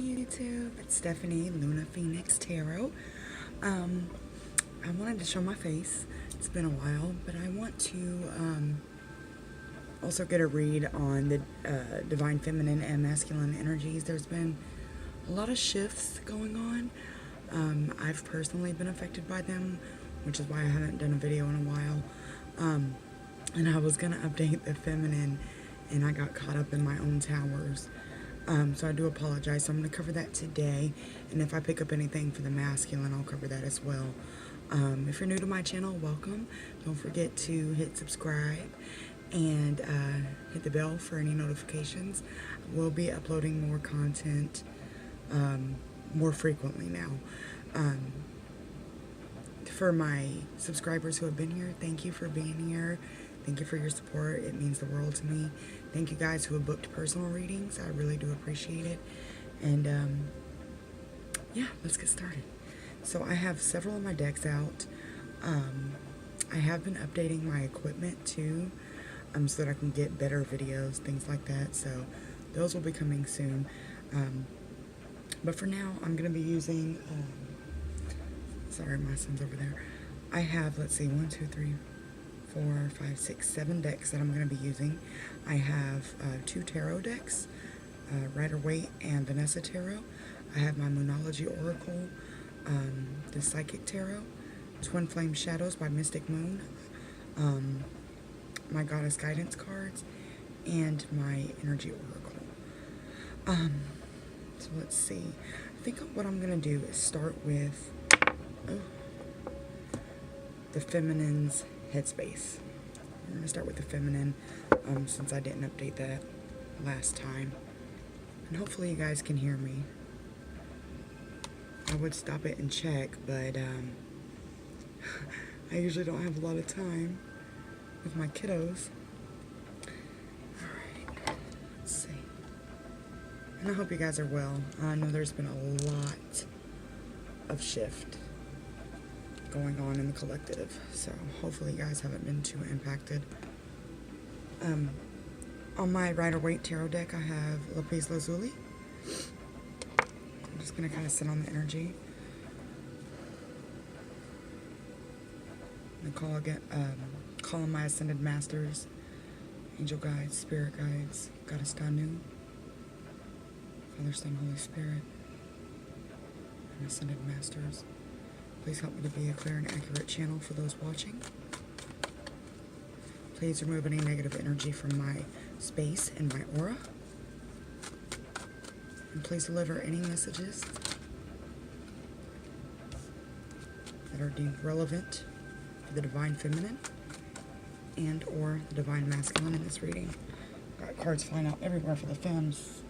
YouTube, it's Stephanie, Luna Phoenix Tarot. I wanted to show my face. It's been a while, but I want to also get a read on the divine feminine and masculine energies. There's been a lot of shifts going on. I've personally been affected by them, which is why I haven't done a video in a while. And I was going to update the feminine, and I got caught up in my own towers. So I do apologize. So I'm going to cover that today. And if I pick up anything for the masculine, I'll cover that as well. If you're new to my channel, welcome. Don't forget to hit subscribe and hit the bell for any notifications. We'll be uploading more content more frequently now. For my subscribers who have been here, thank you for being here. Thank you for your support. It means the world to me. Thank you guys who have booked personal readings. I really do appreciate it. And yeah, let's get started. So I have several of my decks out. I have been updating my equipment too, so that I can get better videos, things like that. So those will be coming soon. But for now, I'm going to be using, sorry, my son's over there. I have, let's see, 1, 2, 3, 4, 5, 6, 7 decks that I'm going to be using. I have 2 tarot decks, Rider-Waite and Vanessa Tarot. I have my Moonology Oracle, the Psychic Tarot, Twin Flame Shadows by Mystic Moon, my Goddess Guidance cards, and my Energy Oracle. So let's see. I think what I'm going to do is start with the feminine's headspace. I'm going to start with the feminine, since I didn't update that last time. And hopefully you guys can hear me. I would stop it and check, but I usually don't have a lot of time with my kiddos. Alright, let's see. And I hope you guys are well. I know there's been a lot of shift going on in the collective, so hopefully you guys haven't been too impacted. On my Rider-Waite tarot deck, I have Lapis Lazuli. I'm just going to kind of sit on the energy. I'm going to call on my Ascended Masters, Angel Guides, Spirit Guides, Goddess Danu, Father, Son, Holy Spirit, and Ascended Masters. Please help me to be a clear and accurate channel for those watching. Please remove any negative energy from my space and my aura. And please deliver any messages that are deemed relevant for the Divine Feminine and or the Divine Masculine in this reading. Got cards flying out everywhere for the femmes.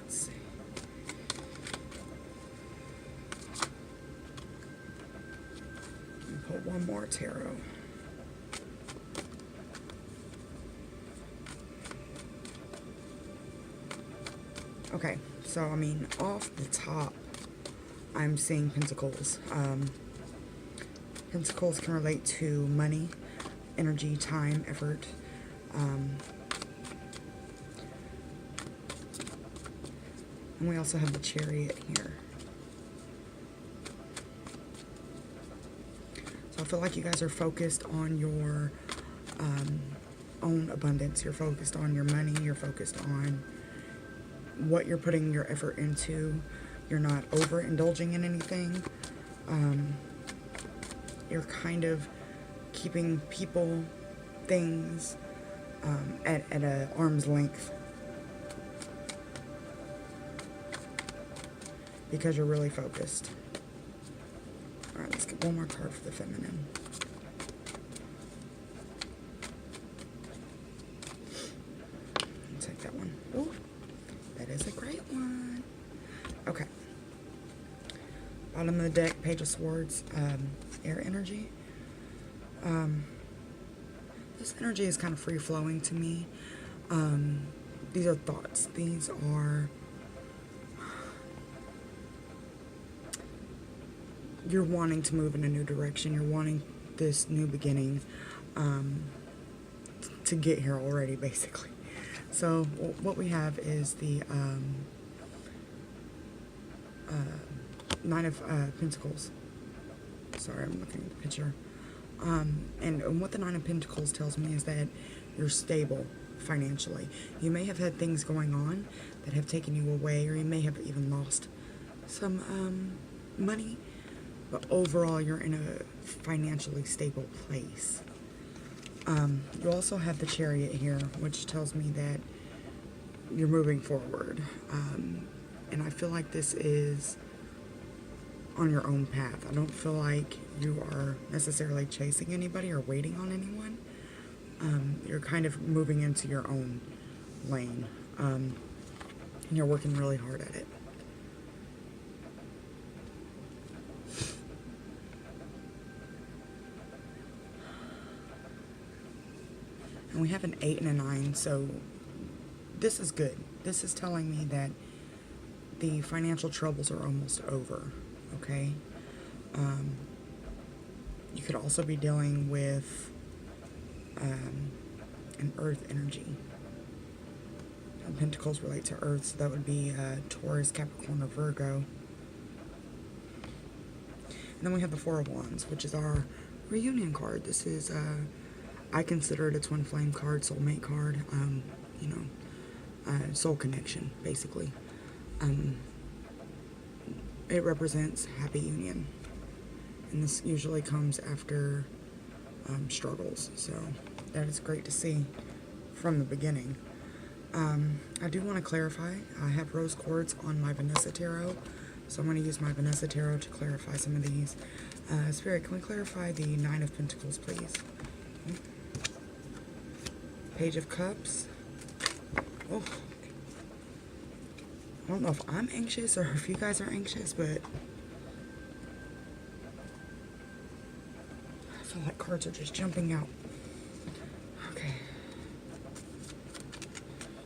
Let's see. Pull one more tarot. Okay, so I mean, off the top, I'm seeing Pentacles. Pentacles can relate to money, energy, time, effort. And we also have the Chariot here. So I feel like you guys are focused on your own abundance. You're focused on your money. You're focused on what you're putting your effort into. You're not overindulging in anything. You're kind of keeping people, things at an arm's length because you're really focused. Alright, let's get one more card for the feminine. I'll take that one. Ooh, that is a great one. Okay. Bottom of the deck, Page of Swords, air energy. This energy is kind of free-flowing to me. These are thoughts. These are... You're wanting to move in a new direction. You're wanting this new beginning to get here already, basically. So what we have is the Nine of Pentacles. Sorry, I'm looking at the picture. And what the Nine of Pentacles tells me is that you're stable financially. You may have had things going on that have taken you away, or you may have even lost some money, but overall you're in a financially stable place. You also have the Chariot here, which tells me that you're moving forward. And I feel like this is on your own path. I don't feel like you are necessarily chasing anybody or waiting on anyone. You're kind of moving into your own lane. And you're working really hard at it. And we have an 8 and a 9, so this is good. This is telling me that the financial troubles are almost over, okay? You could also be dealing with an earth energy. Pentacles relate to earth, so that would be Taurus, Capricorn, or Virgo. And then we have the Four of Wands, which is our reunion card. This is, I consider it a twin flame card, soulmate card, you know, soul connection, basically. It represents happy union. And this usually comes after struggles, so that is great to see from the beginning. I do want to clarify, I have rose quartz on my Vanessa Tarot, so I'm going to use my Vanessa Tarot to clarify some of these. Spirit, can we clarify the Nine of Pentacles, please? Page of Cups. Oh, I don't know if I'm anxious or if you guys are anxious, but I feel like cards are just jumping out. Okay.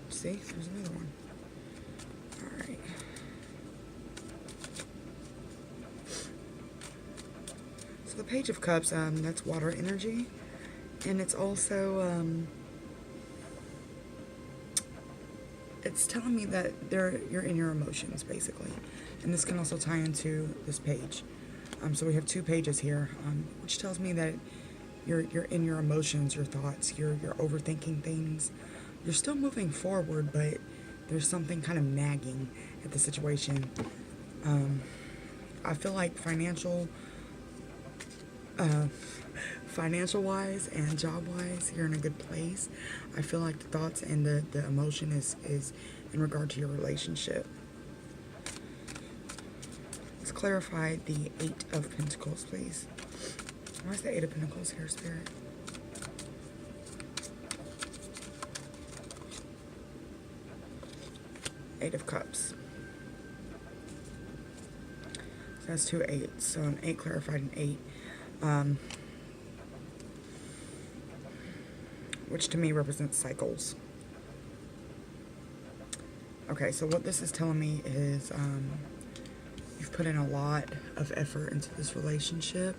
See, there's another one. Alright. So the Page of Cups, that's water energy. And it's also, it's telling me that you're in your emotions, basically. And this can also tie into this page. So we have two pages here, which tells me that you're in your emotions, your thoughts, you're overthinking things. You're still moving forward, but there's something kind of nagging at the situation. I feel like financial-wise and job-wise, you're in a good place. I feel like the thoughts and the emotion is in regard to your relationship. Let's clarify the Eight of Pentacles, please. Why is the Eight of Pentacles here, Spirit? Eight of Cups. So that's two eights. So an 8 clarified an 8. Which to me represents cycles. Okay, so what this is telling me is you've put in a lot of effort into this relationship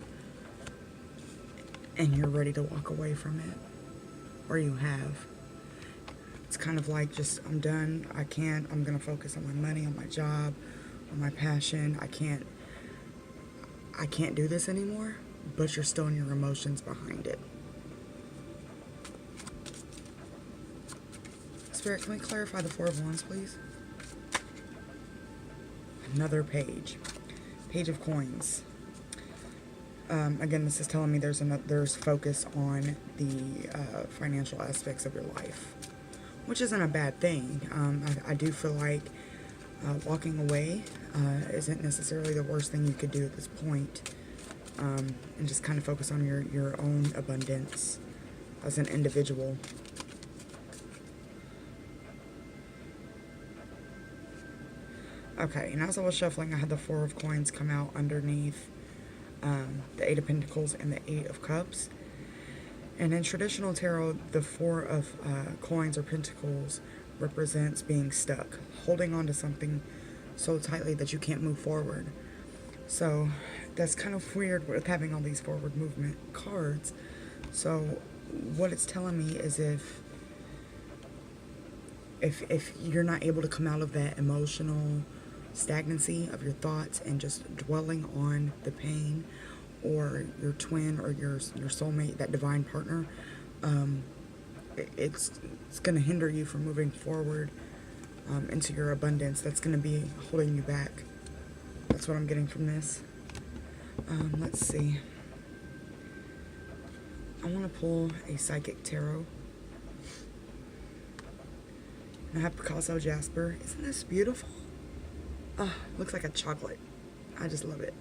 and you're ready to walk away from it. Or you have. It's kind of like just, I'm done. I'm going to focus on my money, on my job, on my passion. I can't do this anymore, but you're still in your emotions behind it. Spirit, can we clarify the Four of Wands, please? Another page. Page of Coins. Again, this is telling me there's focus on the financial aspects of your life, which isn't a bad thing. I do feel like walking away isn't necessarily the worst thing you could do at this point, and just kind of focus on your own abundance as an individual. Okay, and as I was shuffling, I had the Four of Coins come out underneath the Eight of Pentacles and the Eight of Cups. And in traditional tarot, the Four of Coins or Pentacles represents being stuck, holding on to something so tightly that you can't move forward. So that's kind of weird with having all these forward movement cards. So what it's telling me is if if you're not able to come out of that emotional stagnancy of your thoughts and just dwelling on the pain or your twin or your soulmate, that divine partner, it's going to hinder you from moving forward into your abundance. That's going to be holding you back. That's what I'm getting from this. Let's see. I want to pull a psychic tarot. I have Picasso Jasper. Isn't this beautiful? Oh, looks like a chocolate. I just love it.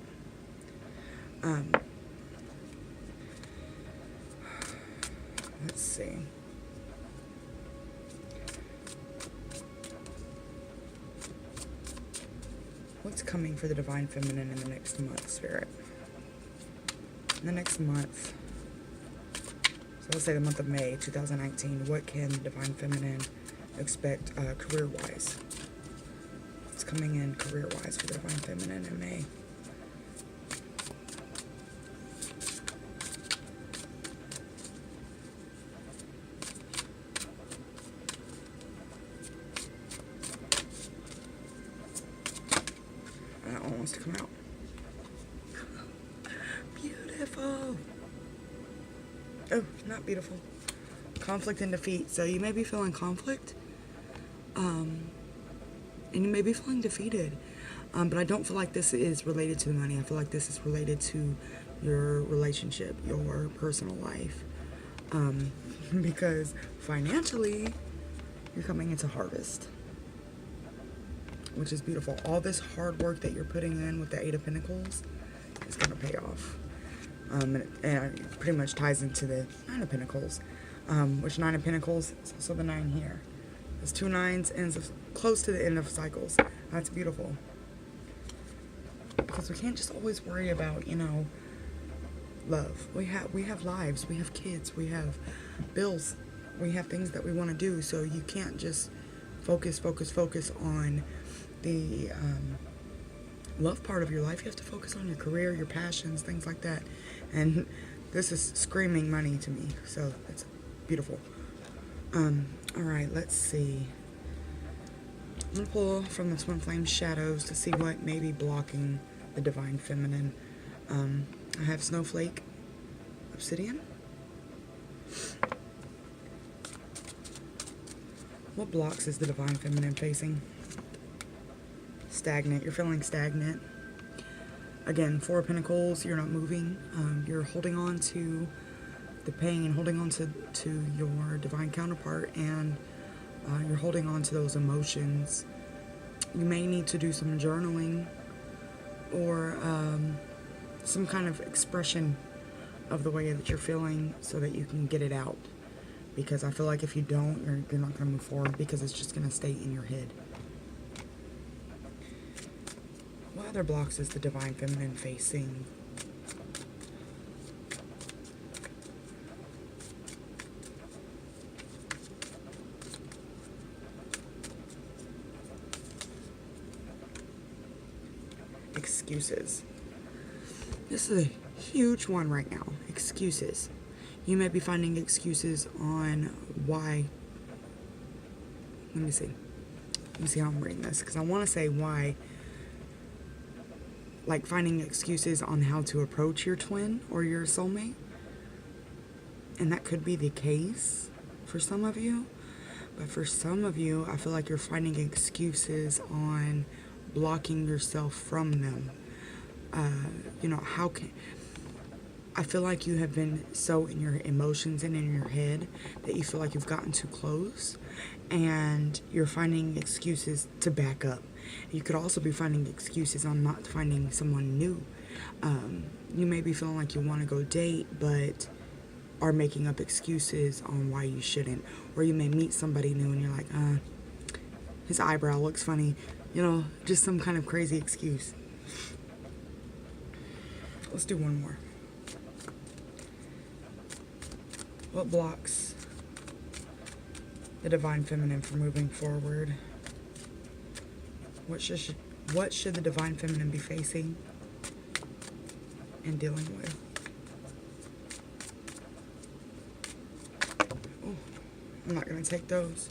Let's see. What's coming for the Divine Feminine in the next month, Spirit? In the next month, so let's say the month of May 2019, what can the Divine Feminine expect career-wise? What's coming in career-wise for the Divine Feminine in May? That one wants to come out. Beautiful. Oh, not beautiful. Conflict and defeat. So you may be feeling conflict. And you may be feeling defeated. But I don't feel like this is related to the money. I feel like this is related to your relationship, your personal life. Because financially, you're coming into harvest, which is beautiful. All this hard work that you're putting in with the Eight of Pentacles is going to pay off. And it pretty much ties into the Nine of Pentacles, which Nine of Pentacles is also the 9 here. There's 2 9s, ends of, close to the end of cycles. That's beautiful. Because we can't just always worry about, you know, love. We have lives, we have kids, we have bills, we have things that we want to do. So you can't just focus on the love part of your life. You have to focus on your career, your passions, things like that. And this is screaming money to me, so it's beautiful. All right, let's see. I'm gonna pull from the Twin Flame shadows to see what may be blocking the Divine Feminine. I have Snowflake, Obsidian. What blocks is the Divine Feminine facing? Stagnant. You're feeling stagnant. Again, 4 of Pentacles. You're not moving. You're holding on to the pain, holding on to your divine counterpart, and you're holding on to those emotions. You may need to do some journaling or some kind of expression of the way that you're feeling so that you can get it out. Because I feel like if you don't, you're not going to move forward, because it's just going to stay in your head. What other blocks is the Divine Feminine facing? Excuses. This is a huge one right now. Excuses. You may be finding excuses on why. Let me see how I'm reading this, because I want to say why. Like finding excuses on how to approach your twin or your soulmate. And that could be the case for some of you. But for some of you, I feel like you're finding excuses on blocking yourself from them. You know, I feel like you have been so in your emotions and in your head that you feel like you've gotten too close, and you're finding excuses to back up. You could also be finding excuses on not finding someone new. You may be feeling like you want to go date, but are making up excuses on why you shouldn't. Or you may meet somebody new and you're like, his eyebrow looks funny. You know, just some kind of crazy excuse. Let's do one more. What blocks the Divine Feminine from moving forward? What should the Divine Feminine be facing and dealing with? Oh, I'm not going to take those.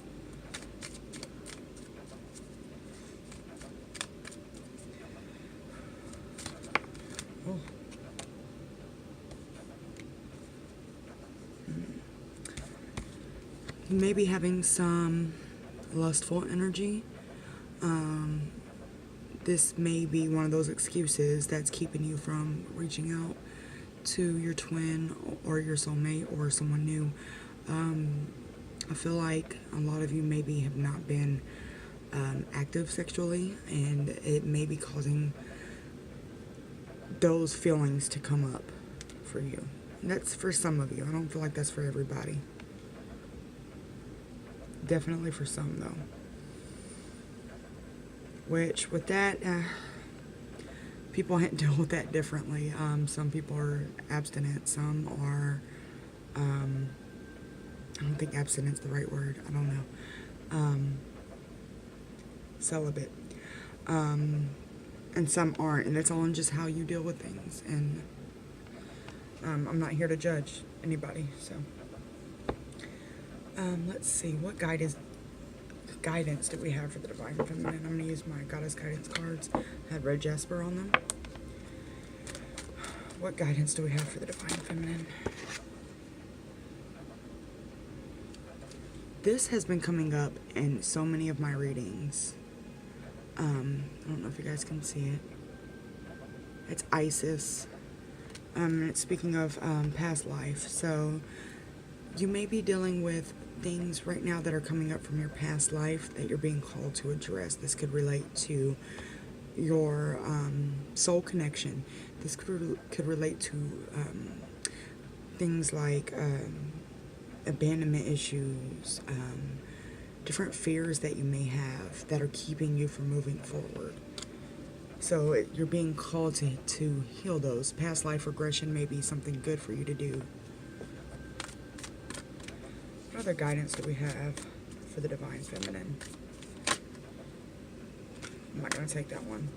Oh. You may be having some lustful energy. This may be one of those excuses that's keeping you from reaching out to your twin or your soulmate or someone new. I feel like a lot of you maybe have not been active sexually, and it may be causing those feelings to come up for you. And that's for some of you. I don't feel like that's for everybody. Definitely for some, though. Which, with that, people deal with that differently. Some people are abstinent. Some are, I don't think abstinent's the right word. I don't know. Celibate. And some aren't. And it's all in just how you deal with things. And I'm not here to judge anybody, so. Let's see. What guidance do we have for the Divine Feminine? I'm going to use my Goddess Guidance cards. I had red jasper on them. What guidance do we have for the Divine Feminine? This has been coming up in so many of my readings. I don't know if you guys can see it. It's Isis. It's speaking of past life. So you may be dealing with things right now that are coming up from your past life that you're being called to address. This could relate to your soul connection. This could relate to things like abandonment issues, different fears that you may have that are keeping you from moving forward. So you're being called to heal those. Past life regression may be something good for you to do. What other guidance do we have for the Divine Feminine? I'm not going to take that one.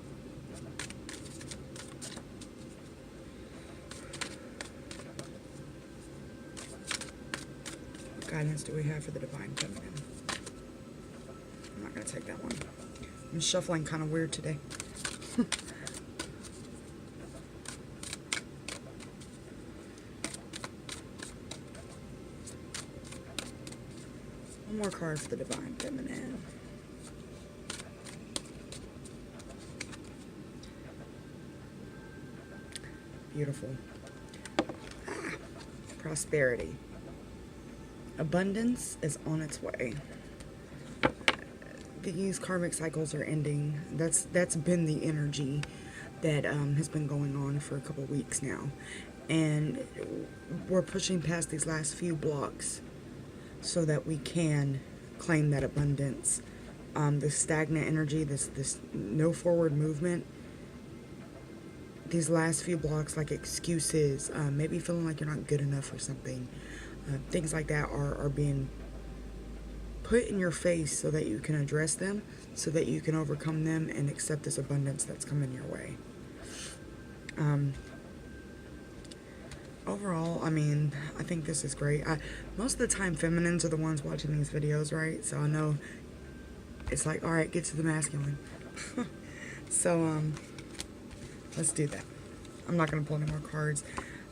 What guidance do we have for the Divine Feminine? I'm not going to take that one. I'm shuffling kind of weird today. One more card for the Divine Feminine. Beautiful. Prosperity. Abundance is on its way. These karmic cycles are ending. That's been the energy that has been going on for a couple weeks now. And we're pushing past these last few blocks so that we can claim that abundance. This stagnant energy, this no forward movement, these last few blocks, like excuses, maybe feeling like you're not good enough for something, things like that are being put in your face so that you can address them, so that you can overcome them and accept this abundance that's coming your way. Overall, I mean, I think this is great. Most of the time, feminines are the ones watching these videos, right? So I know it's like, all right, get to the masculine. So, let's do that. I'm not going to pull any more cards.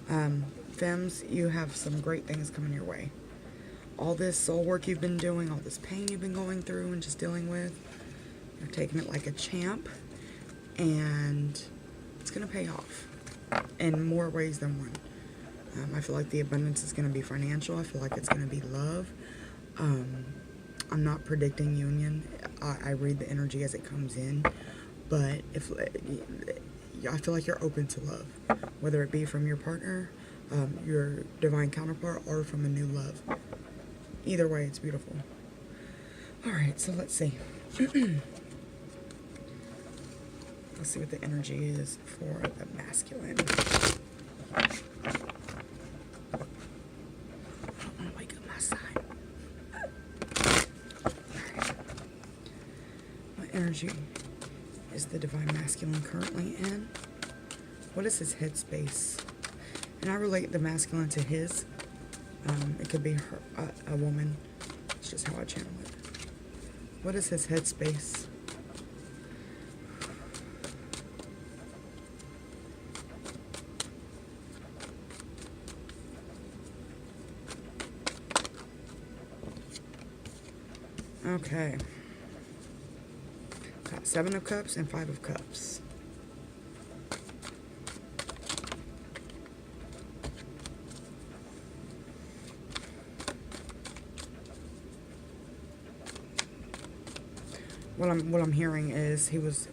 Femmes, you have some great things coming your way. All this soul work you've been doing, all this pain you've been going through and just dealing with, you're taking it like a champ, and it's going to pay off in more ways than one. I feel like the abundance is going to be financial. I feel like it's going to be love. I'm not predicting union. I read the energy as it comes in. But I feel like you're open to love, whether it be from your partner, your divine counterpart, or from a new love. Either way, it's beautiful. All right, so let's see. Let's see what the energy is for the masculine. Energy is the divine masculine currently in? What is his headspace? And I relate the masculine to his. It could be her, a woman. It's just how I channel it. What is his Okay. Got 7 of Cups and 5 of Cups. What I'm hearing is he was,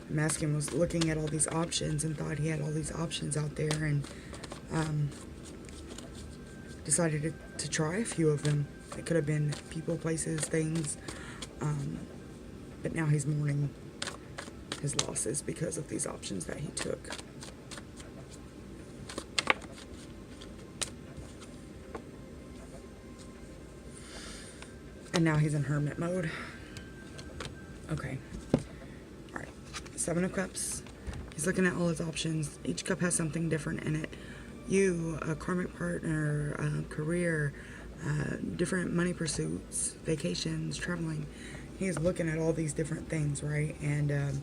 Masculine was looking at all these options and thought he had all these options out there, and decided to try a few of them. It could have been people, places, things, but now he's mourning his losses because of these options that he took. And now he's in hermit mode. Okay. Alright. 7 of Cups. He's looking at all his options. Each cup has something different in it. You, a karmic partner, career, different money pursuits, vacations, traveling. He's looking at all these different things, right? And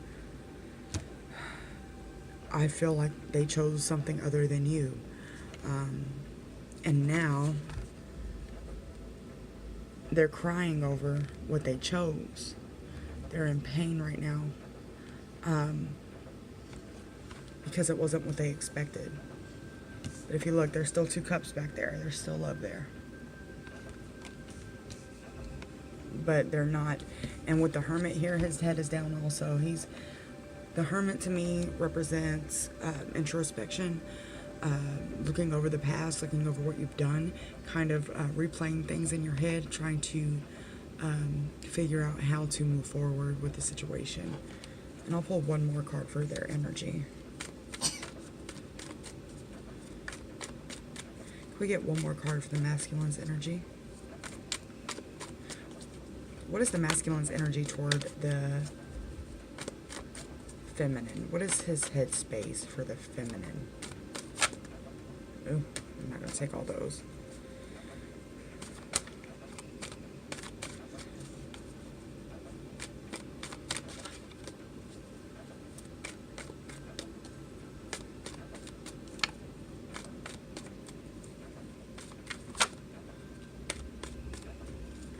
I feel like they chose something other than you. And now they're crying over what they chose. They're in pain right now, because it wasn't what they expected. But if you look, there's still 2 cups back there. There's still love there. But they're not. And with the Hermit here, his head is down also. The Hermit to me represents introspection, looking over the past, looking over what you've done, kind of replaying things in your head, trying to figure out how to move forward with the situation. And I'll pull one more card for their energy. Can we get one more card for the masculine's energy? What is the masculine's energy toward the feminine? What is his headspace for the feminine? Oh, I'm not going to take all those.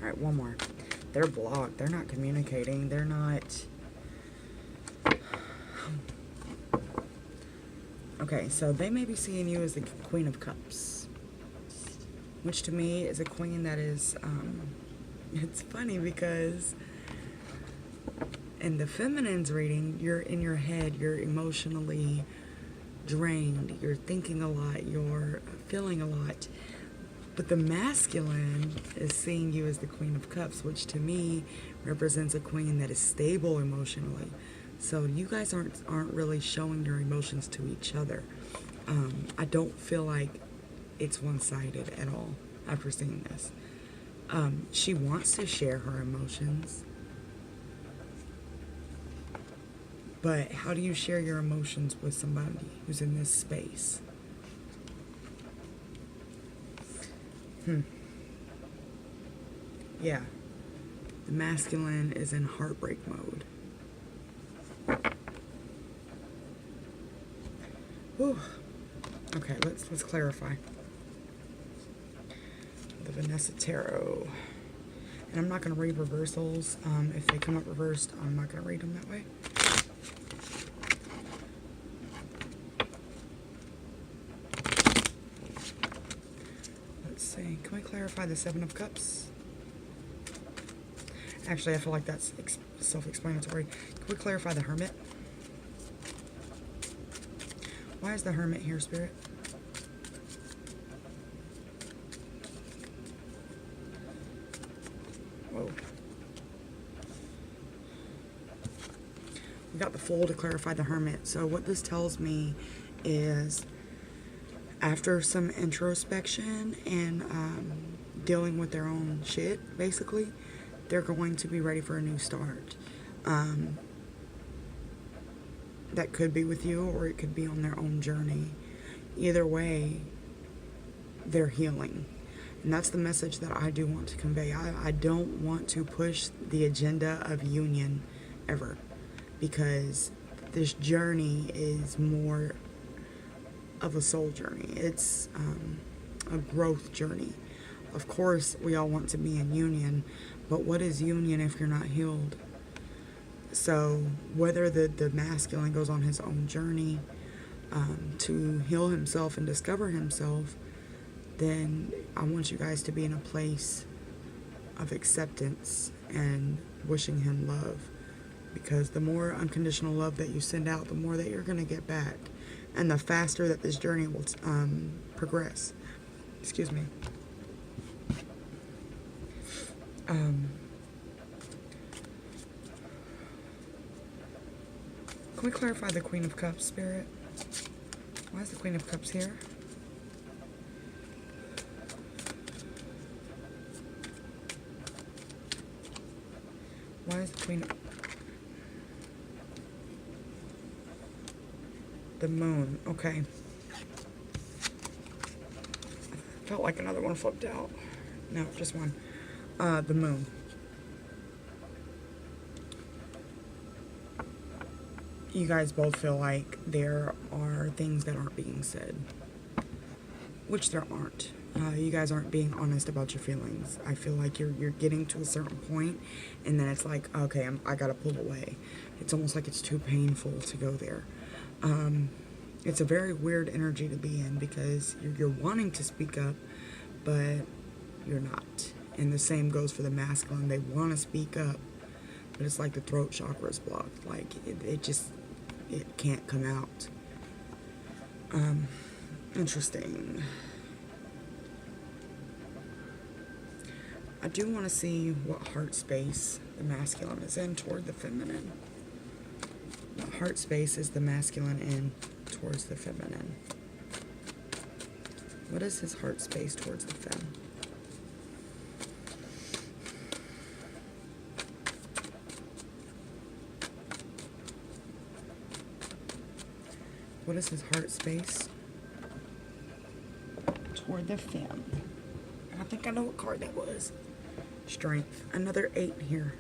Alright, one more. They're blocked. They're not communicating. They're not... Okay, so they may be seeing you as the Queen of Cups, which to me is a queen that is, it's funny because in the feminine's reading, you're in your head, you're emotionally drained, you're thinking a lot, you're feeling a lot. But the masculine is seeing you as the Queen of Cups, which to me represents a queen that is stable emotionally. So you guys aren't really showing your emotions to each other. I don't feel like it's one-sided at all after seeing this. She wants to share her emotions. But how do you share your emotions with somebody who's in this space? Yeah. The masculine is in heartbreak mode. Whew. Okay, let's clarify. The Vanessa Tarot. And I'm not going to read reversals. If they come up reversed, I'm not going to read them that way. Let's see. Can we clarify the Seven of Cups? Actually, I feel like that's self-explanatory. Can we clarify the Hermit? Why is the Hermit here, Spirit? Whoa. We got the Fool to clarify the Hermit. So what this tells me is after some introspection and dealing with their own shit, basically, they're going to be ready for a new start. That could be with you, or it could be on their own journey. Either way, they're healing. And that's the message that I do want to convey. I don't want to push the agenda of union ever, because this journey is more of a soul journey. It's a growth journey, of course, we all want to be in union, but what is union if you're not healed? So whether the masculine goes on his own journey to heal himself and discover himself, then I want you guys to be in a place of acceptance and wishing him love. Because the more unconditional love that you send out, the more that you're going to get back. And the faster that this journey will progress. Excuse me. Can we clarify the Queen of Cups, Spirit? Why is the Queen of Cups here? Why is the Queen of... The Moon, okay. Felt like another one flipped out. No, just one. The Moon. You guys both feel like there are things that aren't being said. Which there aren't. You guys aren't being honest about your feelings. I feel like you're getting to a certain point, and then it's like, okay, I gotta pull away. It's almost like it's too painful to go there. It's a very weird energy to be in, because you're wanting to speak up, but you're not. And the same goes for the masculine. They want to speak up, but it's like the throat chakra is blocked. Like, it can't come out. Interesting. I do want to see what heart space the masculine is in toward the feminine. What heart space is the masculine in towards the feminine? What is his heart space towards the fem? What is his heart space toward the fem? I think I know what card that was. Strength. Another 8 here.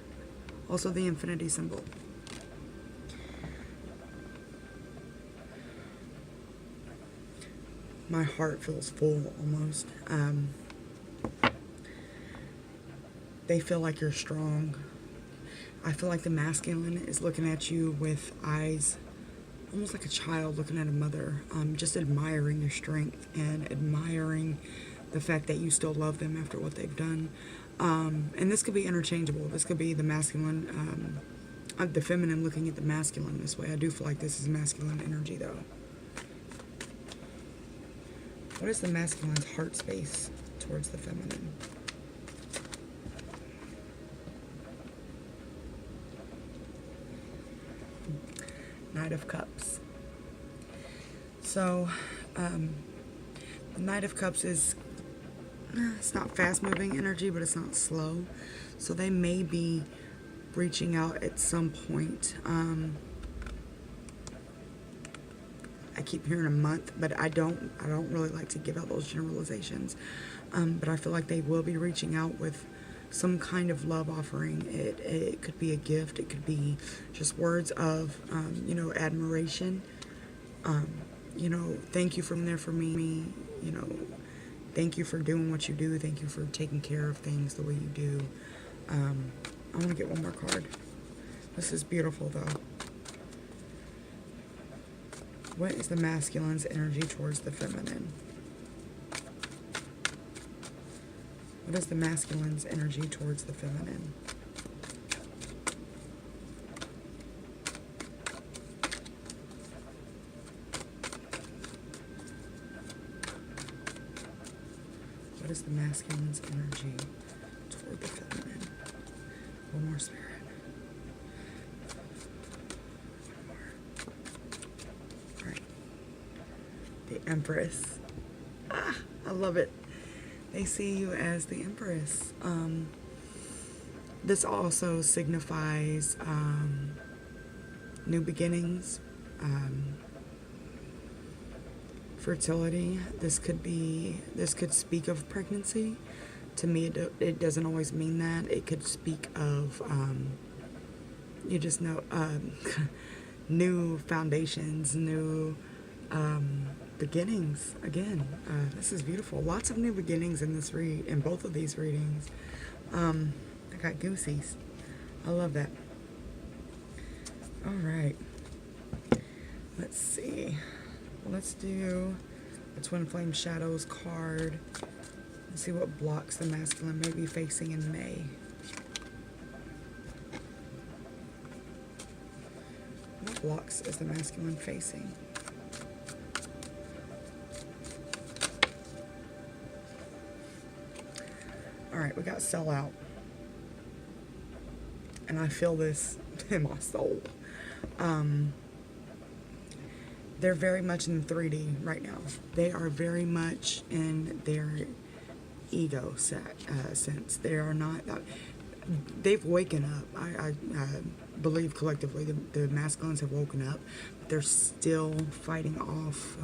Also the infinity symbol. My heart feels full almost. They feel like you're strong. I feel like the masculine is looking at you with eyes almost like a child looking at a mother, just admiring your strength and admiring the fact that you still love them after what they've done. And this could be interchangeable. This could be the masculine, the feminine looking at the masculine this way. I do feel like this is masculine energy, though. What is the masculine's heart space towards the feminine? Knight of Cups. So, the Knight of Cups is, it's not fast-moving energy, but it's not slow. So they may be reaching out at some point. I keep hearing a month, but I don't really like to give out those generalizations. But I feel like they will be reaching out with some kind of love offering. It could be a gift. It could be just words of, admiration. Thank you for being there for me. Thank you for doing what you do. Thank you for taking care of things the way you do. I want to get one more card. This is beautiful, though. What is the masculine's energy towards the feminine? What is the masculine's energy towards the feminine? What is the masculine's energy toward the feminine? One more, Spirit. One more. All right. The Empress. I love it. They see you as the Empress. This also signifies new beginnings, fertility. This could speak of pregnancy. To me, it doesn't always mean that. It could speak of, new foundations, new beginnings again. This is beautiful. Lots of new beginnings in this read, in both of these readings. I got goosies. I love that. All right. Let's see. Let's do the Twin Flame Shadows card. Let's see what blocks the masculine may be facing in May. What blocks is the masculine facing? All right, we got sellout. And I feel this in my soul. They're very much in 3D right now. They are very much in their ego sense. They are not. They've woken up. I believe collectively the masculines have woken up. But they're still fighting off.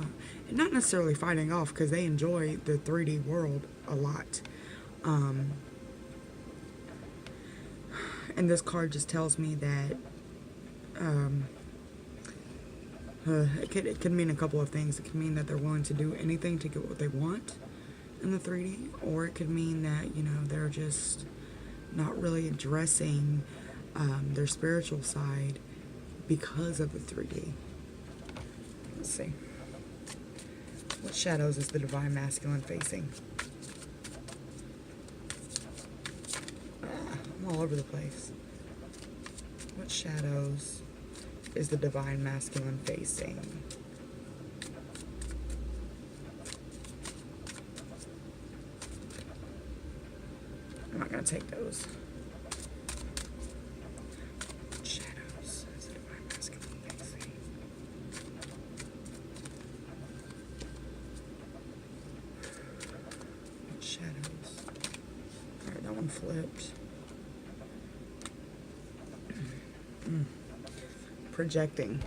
Not necessarily fighting off because they enjoy the 3D world a lot. And this card just tells me that it could mean a couple of things. It could mean that they're willing to do anything to get what they want in the 3D, or it could mean that, you know, they're just not really addressing their spiritual side because of the 3D. Let's see. What shadows is the divine masculine facing? I'm all over the place. What shadows is the divine masculine facing? I'm not going to take those. What shadows is the divine masculine facing? What shadows? Alright, that one flipped. Projecting.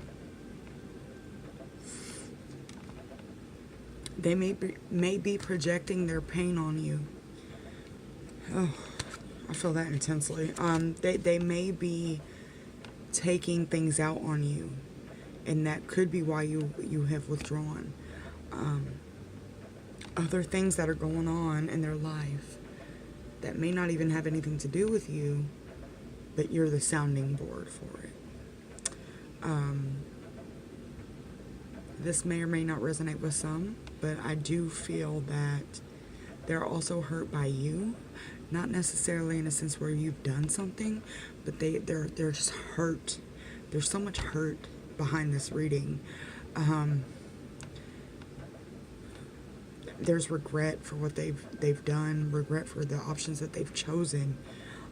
They may be projecting their pain on you. Oh, I feel that intensely. They may be taking things out on you, and that could be why you have withdrawn. Other things that are going on in their life that may not even have anything to do with you, but you're the sounding board for it. This may or may not resonate with some, but I do feel that they're also hurt by you, not necessarily in a sense where you've done something, but they're just hurt. There's so much hurt behind this reading. There's regret for what they've done, regret for the options that they've chosen.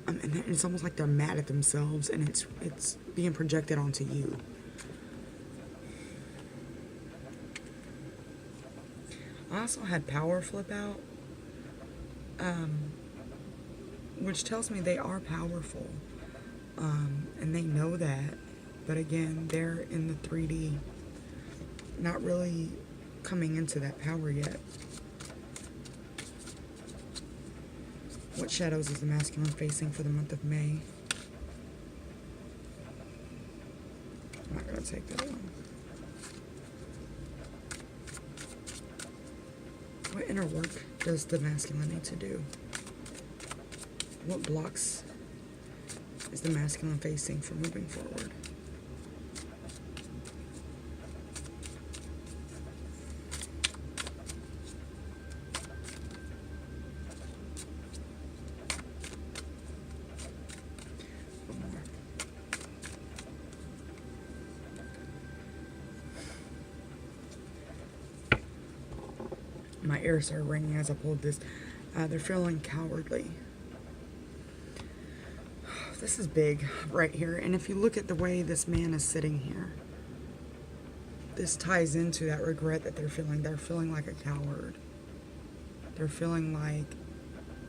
And it's almost like they're mad at themselves, and it's being projected onto you. I also had power flip out, which tells me they are powerful, and they know that. But again, they're in the 3D, not really coming into that power yet. What shadows is the masculine facing for the month of May? I'm not going to take that one. What inner work does the masculine need to do? What blocks is the masculine facing for moving forward? My ears are ringing as I pulled this. They're feeling cowardly. This is big right here. And if you look at the way this man is sitting here, this ties into that regret that they're feeling. They're feeling like a coward. They're feeling like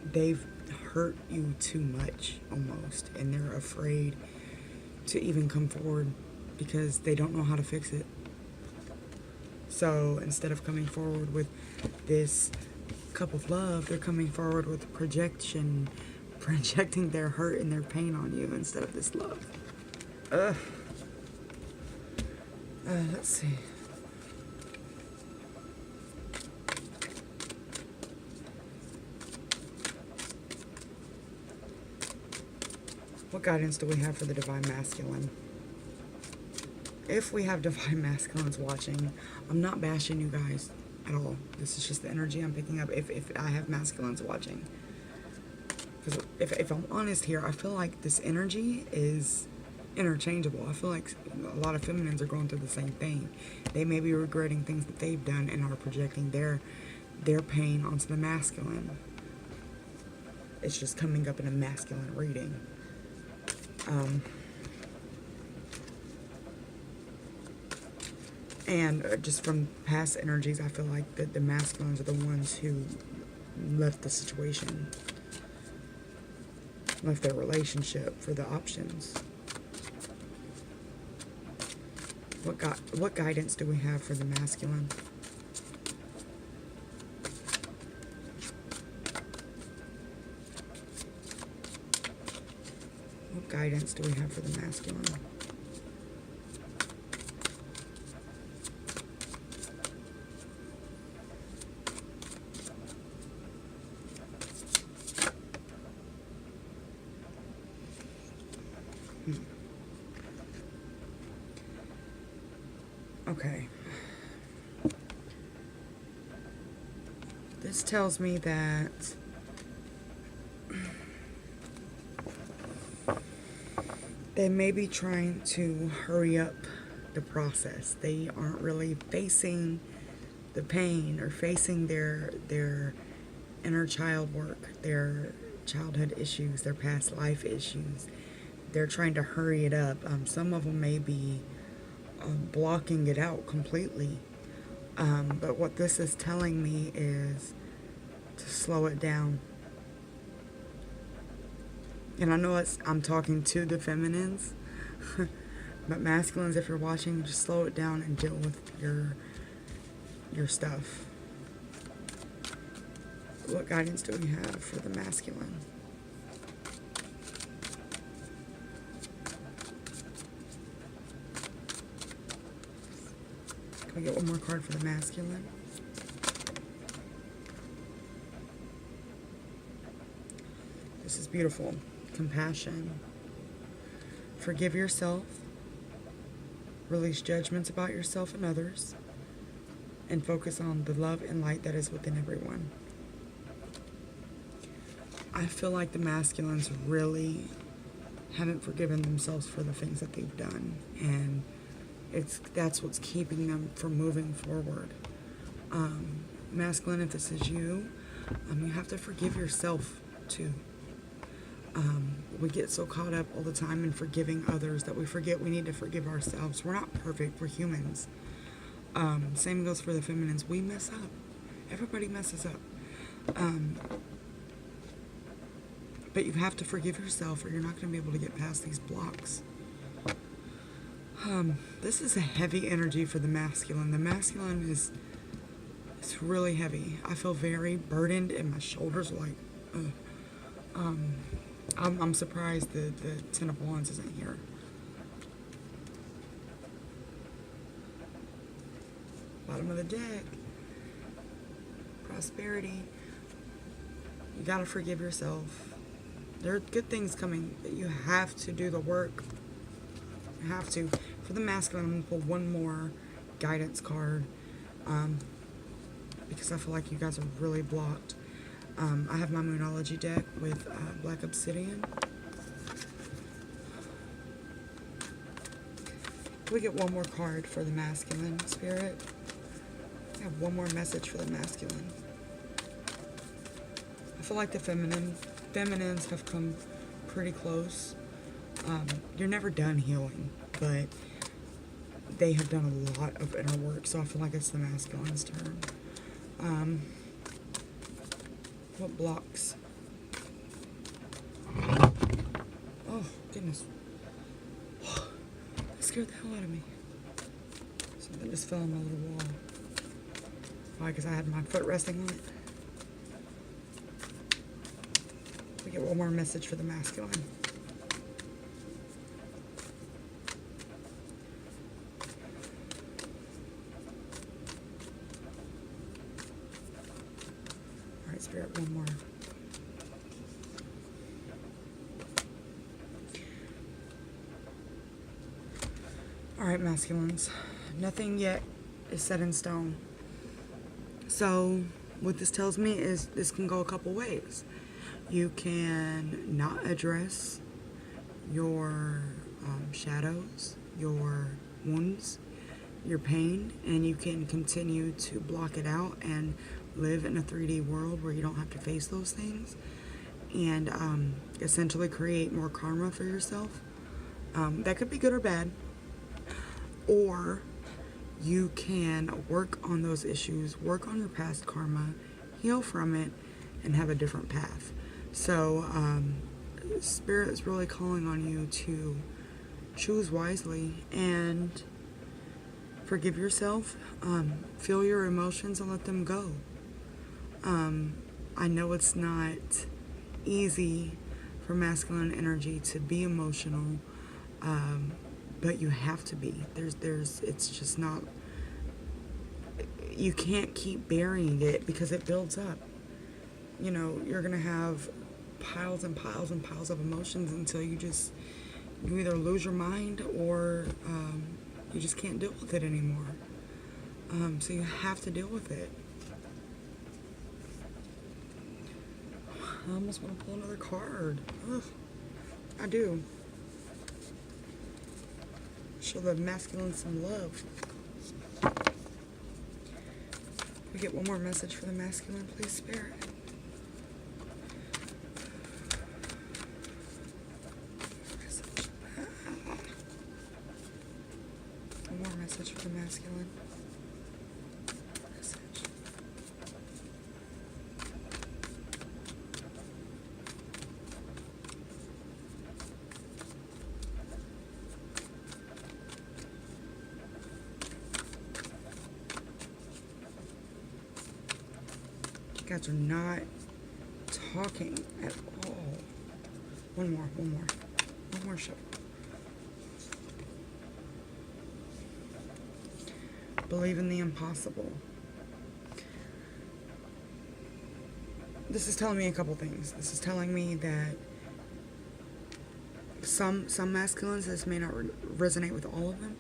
they've hurt you too much almost. And they're afraid to even come forward because they don't know how to fix it. So instead of coming forward with this cup of love, they're coming forward with projecting their hurt and their pain on you instead of this love. Let's see. What guidance do we have for the Divine Masculine? If we have Divine Masculines watching, I'm not bashing you guys at all. This is just the energy I'm picking up if I have Masculines watching. Because if I'm honest here, I feel like this energy is interchangeable. I feel like a lot of feminines are going through the same thing. They may be regretting things that they've done and are projecting their pain onto the masculine. It's just coming up in a masculine reading. And just from past energies, I feel like that the masculines are the ones who left the situation, left their relationship for the options. What guidance do we have for the masculine? What guidance do we have for the masculine? Okay. This tells me that they may be trying to hurry up the process. They aren't really facing the pain or facing their inner child work, their childhood issues, their past life issues. They're trying to hurry it up. Some of them may be blocking it out completely. But what this is telling me is to slow it down. And I know I'm talking to the feminines, but masculines, if you're watching, just slow it down and deal with your stuff. What guidance do we have for the masculine? Can we get one more card for the masculine? This is beautiful. Compassion. Forgive yourself. Release judgments about yourself and others. And focus on the love and light that is within everyone. I feel like the masculines really haven't forgiven themselves for the things that they've done. And that's what's keeping them from moving forward. Masculine, if this is you, you have to forgive yourself too. We get so caught up all the time in forgiving others that we forget we need to forgive ourselves. We're not perfect, we're humans. Same goes for the feminines. We mess up. Everybody messes up. But you have to forgive yourself or you're not going to be able to get past these blocks. This is a heavy energy for the masculine. The masculine it's really heavy. I feel very burdened and my shoulders are like, ugh. I'm surprised the Ten of Wands isn't here. Bottom of the deck. Prosperity. You gotta forgive yourself. There are good things coming, but you have to do the work. You have to. For the masculine, I'm gonna pull one more guidance card. Because I feel like you guys are really blocked. I have my Moonology deck with Black Obsidian. Can we get one more card for the masculine, Spirit? I have one more message for the masculine. I feel like the feminines have come pretty close. You're never done healing, but they have done a lot of inner work, so I feel like it's the masculine's turn. What blocks? Oh, goodness. That scared the hell out of me. Something just fell on my little wall. Why? Because I had my foot resting on it. We get one more message for the masculine. Spirit, one more. Alright, masculines. Nothing yet is set in stone. So, what this tells me is this can go a couple ways. You can not address your shadows, your wounds, your pain, and you can continue to block it out and live in a 3D world where you don't have to face those things, and essentially create more karma for yourself. That could be good or bad. Or you can work on those issues, work on your past karma, heal from it, and have a different path. So Spirit is really calling on you to choose wisely and forgive yourself, feel your emotions and let them go. I know it's not easy for masculine energy to be emotional, but you have to be. It's just not, you can't keep burying it because it builds up. You know, you're gonna have piles and piles and piles of emotions until you either lose your mind or you just can't deal with it anymore. So you have to deal with it. I almost want to pull another card. Ugh, I do. Show the masculine some love. We get one more message for the masculine, please, Spirit. One more message for the masculine. Message. You guys are not talking at all. One more shuffle. Believe in the impossible. This is telling me a couple things. This is telling me that some masculines, this may not resonate with all of them,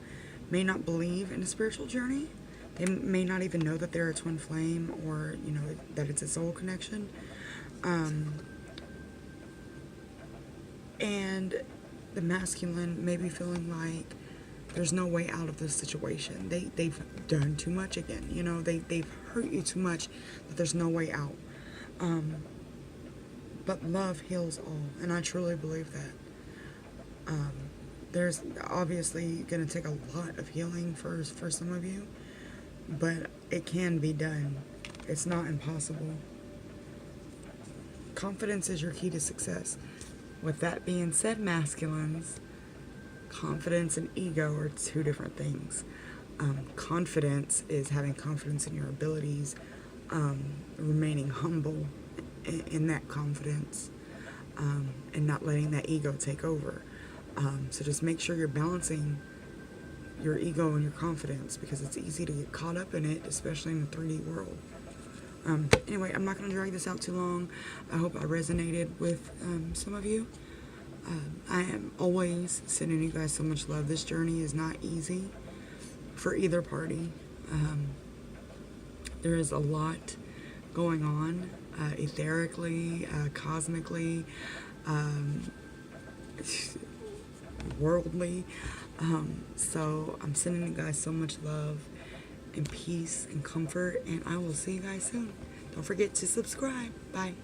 may not believe in a spiritual journey. They may not even know that they're a twin flame, or, you know, that it's a soul connection. And the masculine may be feeling like there's no way out of this situation. They've done too much again. You know, they've hurt you too much that there's no way out. But love heals all, and I truly believe that. There's obviously going to take a lot of healing for some of you, but it can be done. It's not impossible. Confidence is your key to success. With that being said, masculines, confidence and ego are two different things. Confidence is having confidence in your abilities, remaining humble in that confidence, and not letting that ego take over. So just make sure you're balancing your ego and your confidence, because it's easy to get caught up in it, especially in the 3D world. Anyway, I'm not going to drag this out too long. I hope I resonated with some of you. I am always sending you guys so much love. This journey is not easy for either party. There is a lot going on, etherically, cosmically, worldly. So I'm sending you guys so much love and peace and comfort, and I will see you guys soon. Don't forget to subscribe. Bye.